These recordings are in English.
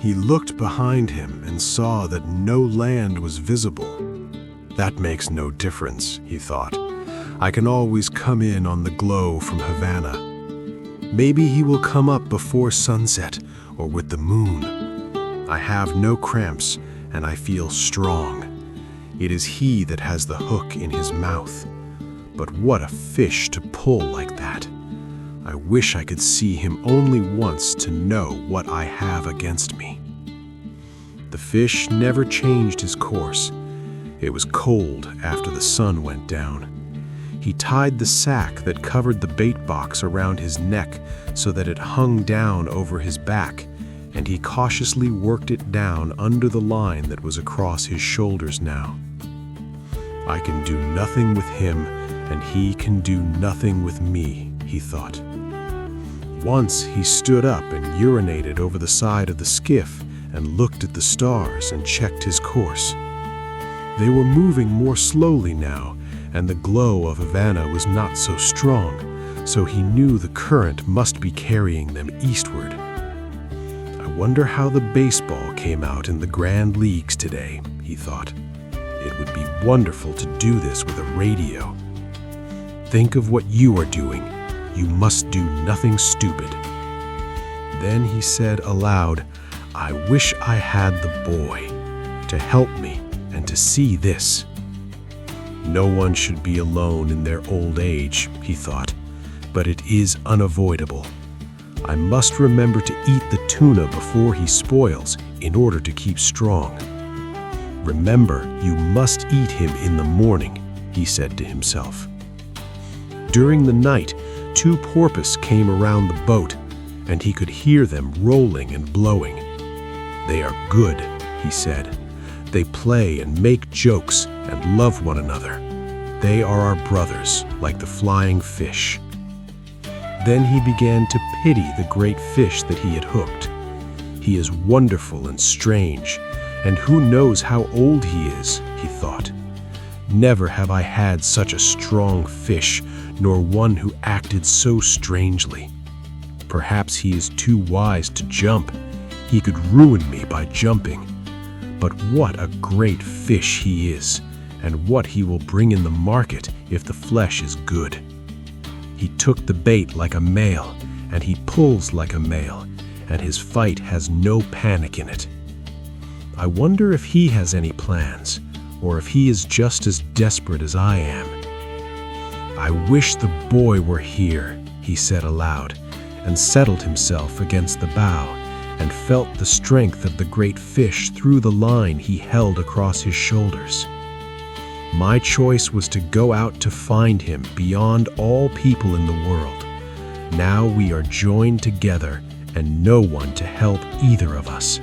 He looked behind him and saw that no land was visible. That makes no difference, he thought. I can always come in on the glow from Havana. Maybe he will come up before sunset or with the moon. I have no cramps and I feel strong. It is he that has the hook in his mouth. But what a fish to pull like that. I wish I could see him only once to know what I have against me. The fish never changed his course. It was cold after the sun went down. He tied the sack that covered the bait box around his neck so that it hung down over his back, and he cautiously worked it down under the line that was across his shoulders now. I can do nothing with him, and he can do nothing with me, he thought. Once he stood up and urinated over the side of the skiff and looked at the stars and checked his course. They were moving more slowly now, and the glow of Havana was not so strong, so he knew the current must be carrying them eastward. I wonder how the baseball came out in the Grand Leagues today, he thought. It would be wonderful to do this with a radio. Think of what you are doing. You must do nothing stupid. Then he said aloud, I wish I had the boy to help me and to see this. No one should be alone in their old age, he thought, but it is unavoidable. I must remember to eat the tuna before he spoils in order to keep strong. Remember, you must eat him in the morning, he said to himself. During the night, 2 porpoise came around the boat, and he could hear them rolling and blowing. They are good, he said. They play and make jokes and love one another. They are our brothers, like the flying fish. Then he began to pity the great fish that he had hooked. He is wonderful and strange, and who knows how old he is, he thought. Never have I had such a strong fish, nor one who acted so strangely. Perhaps he is too wise to jump. He could ruin me by jumping. But what a great fish he is, and what he will bring in the market if the flesh is good. He took the bait like a male, and he pulls like a male, and his fight has no panic in it. I wonder if he has any plans, or if he is just as desperate as I am. I wish the boy were here, he said aloud, and settled himself against the bow, and felt the strength of the great fish through the line he held across his shoulders. My choice was to go out to find him beyond all people in the world. Now we are joined together, and no one to help either of us.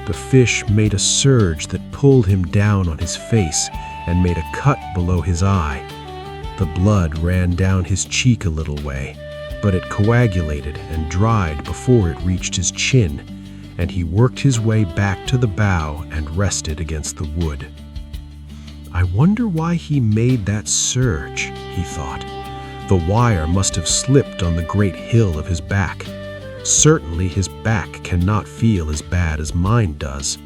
The fish made a surge that pulled him down on his face and made a cut below his eye. The blood ran down his cheek a little way, but it coagulated and dried before it reached his chin, and he worked his way back to the bow and rested against the wood. I wonder why he made that surge, he thought. The wire must have slipped on the great hill of his back. Certainly his back cannot feel as bad as mine does,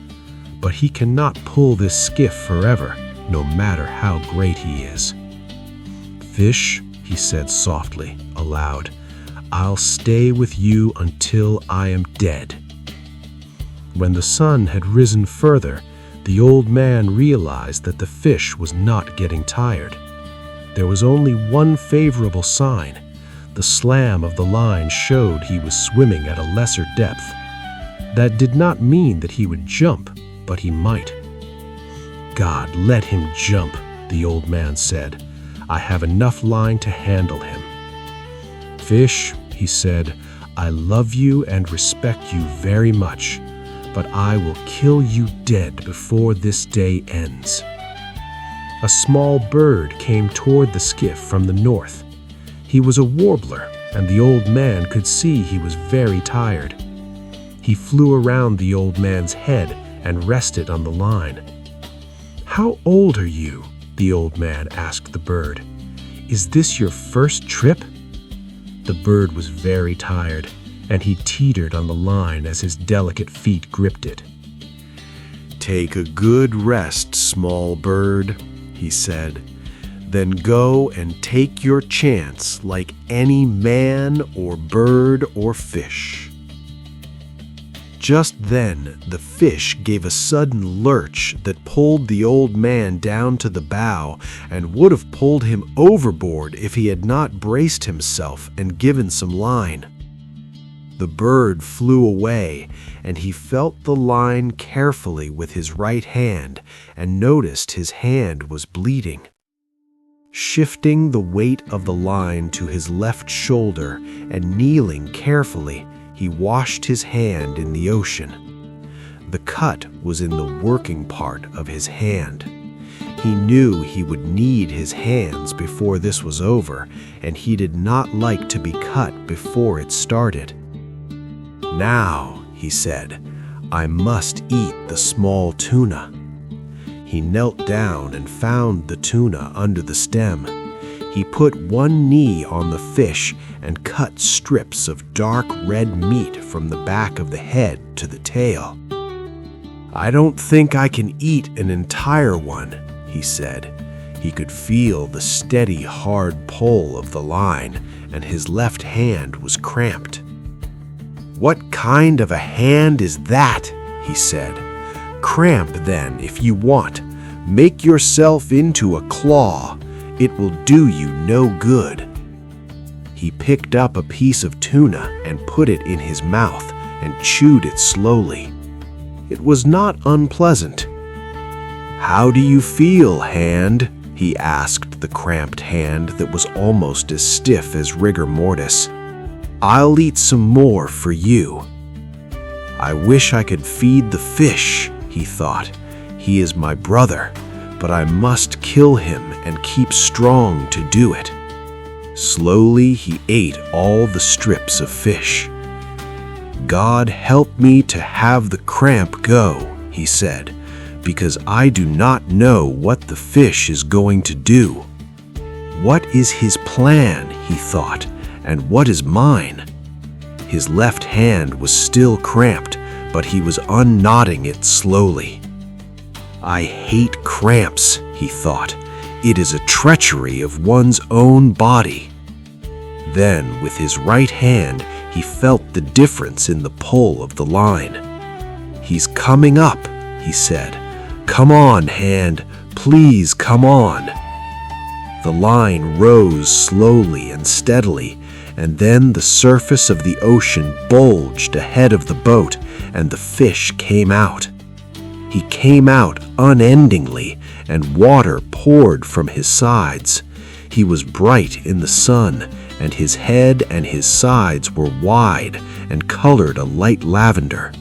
but he cannot pull this skiff forever, no matter how great he is. Fish, he said softly, aloud, I'll stay with you until I am dead. When the sun had risen further, the old man realized that the fish was not getting tired. There was only one favorable sign. The slam of the line showed he was swimming at a lesser depth. That did not mean that he would jump, but he might. God, let him jump, the old man said. I have enough line to handle him. Fish, he said, I love you and respect you very much, but I will kill you dead before this day ends. A small bird came toward the skiff from the north. He was a warbler, and the old man could see he was very tired. He flew around the old man's head and rested on the line. How old are you? The old man asked the bird. Is this your first trip? The bird was very tired, and he teetered on the line as his delicate feet gripped it. "Take a good rest, small bird," he said. "Then go and take your chance like any man or bird or fish." Just then, the fish gave a sudden lurch that pulled the old man down to the bow and would have pulled him overboard if he had not braced himself and given some line. The bird flew away, and he felt the line carefully with his right hand and noticed his hand was bleeding. Shifting the weight of the line to his left shoulder and kneeling carefully, he washed his hand in the ocean. The cut was in the working part of his hand. He knew he would need his hands before this was over, and he did not like to be cut before it started. "Now," he said, "I must eat the small tuna." He knelt down and found the tuna under the stem. He put one knee on the fish and cut strips of dark red meat from the back of the head to the tail. "I don't think I can eat an entire one," he said. He could feel the steady, hard pull of the line, and his left hand was cramped. "What kind of a hand is that?" he said. "Cramp then if you want. Make yourself into a claw. It will do you no good." He picked up a piece of tuna and put it in his mouth and chewed it slowly. It was not unpleasant. "How do you feel, hand?" he asked the cramped hand that was almost as stiff as rigor mortis. "I'll eat some more for you." "I wish I could feed the fish," he thought. "He is my brother, but I must kill him and keep strong to do it." Slowly he ate all the strips of fish. "God help me to have the cramp go," he said, "because I do not know what the fish is going to do. What is his plan," he thought, "and what is mine?" His left hand was still cramped, but he was unknotting it slowly. "I hate cramps," he thought. "It is a treachery of one's own body." Then, with his right hand, he felt the difference in the pull of the line. "He's coming up," he said. "Come on, hand, please come on." The line rose slowly and steadily, and then the surface of the ocean bulged ahead of the boat, and the fish came out. He came out unendingly, and water poured from his sides. He was bright in the sun, and his head and his sides were wide and colored a light lavender.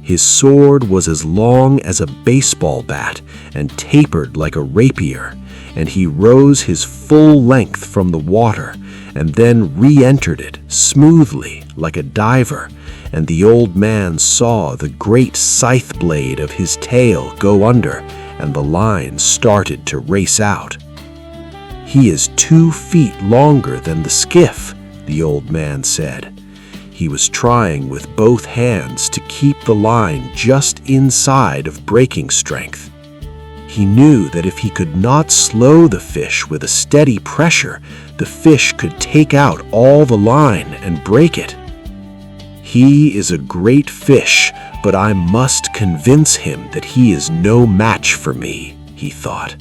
His sword was as long as a baseball bat and tapered like a rapier, and he rose his full length from the water and then re-entered it smoothly like a diver, and the old man saw the great scythe blade of his tail go under, and the line started to race out. "He is 2 feet longer than the skiff," the old man said. He was trying with both hands to keep the line just inside of breaking strength. He knew that if he could not slow the fish with a steady pressure, the fish could take out all the line and break it. "He is a great fish, but I must convince him that he is no match for me," he thought.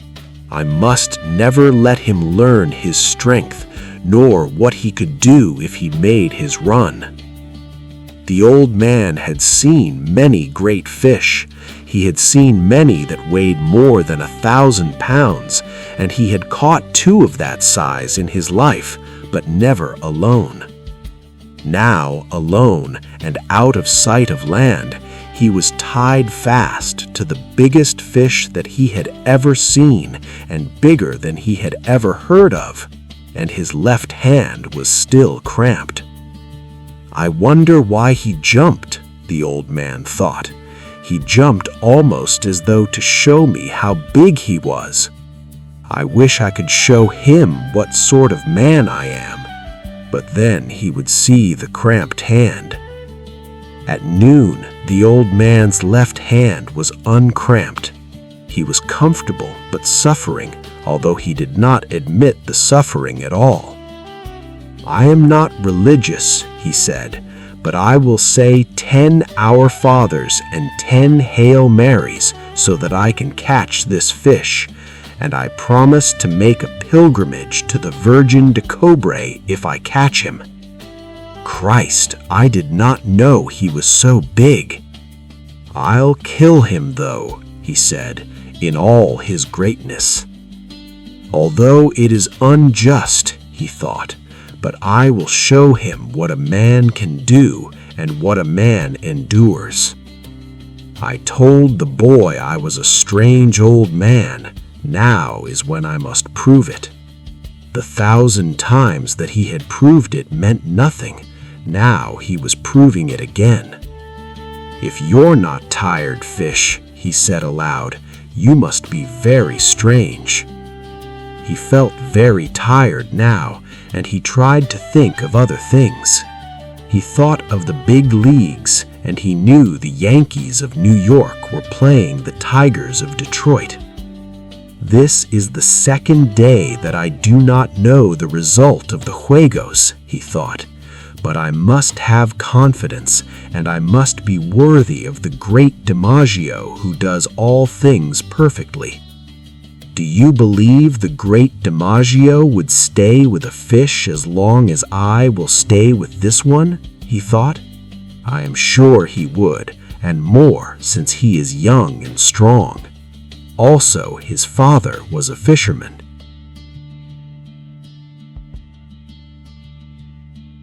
"I must never let him learn his strength, nor what he could do if he made his run." The old man had seen many great fish. He had seen many that weighed more than 1,000 pounds, and he had caught 2 of that size in his life, but never alone. Now, alone and out of sight of land, he was tied fast to the biggest fish that he had ever seen and bigger than he had ever heard of, and his left hand was still cramped. "I wonder why he jumped," the old man thought. "He jumped almost as though to show me how big he was. I wish I could show him what sort of man I am. but then he would see the cramped hand. At noon, the old man's left hand was uncramped. He was comfortable but suffering, although he did not admit the suffering at all. "I am not religious," he said, "but I will say 10 Our Fathers and 10 Hail Marys so that I can catch this fish, and I promise to make a pilgrimage to the Virgin de Cobre if I catch him." Christ, I did not know he was so big. "I'll kill him, though," he said, in all his greatness. "Although it is unjust," he thought, "but I will show him what a man can do and what a man endures. I told the boy I was a strange old man. Now is when I must prove it." The 1,000 times that he had proved it meant nothing. Now he was proving it again. "If you're not tired, fish," he said aloud, "you must be very strange." He felt very tired now, and he tried to think of other things. He thought of the big leagues, and he knew the Yankees of New York were playing the Tigers of Detroit. "This is the second day that I do not know the result of the Juegos," he thought, "but I must have confidence, and I must be worthy of the great DiMaggio who does all things perfectly." "Do you believe the great DiMaggio would stay with a fish as long as I will stay with this one?" he thought. "I am sure he would, and more since he is young and strong." Also, his father was a fisherman,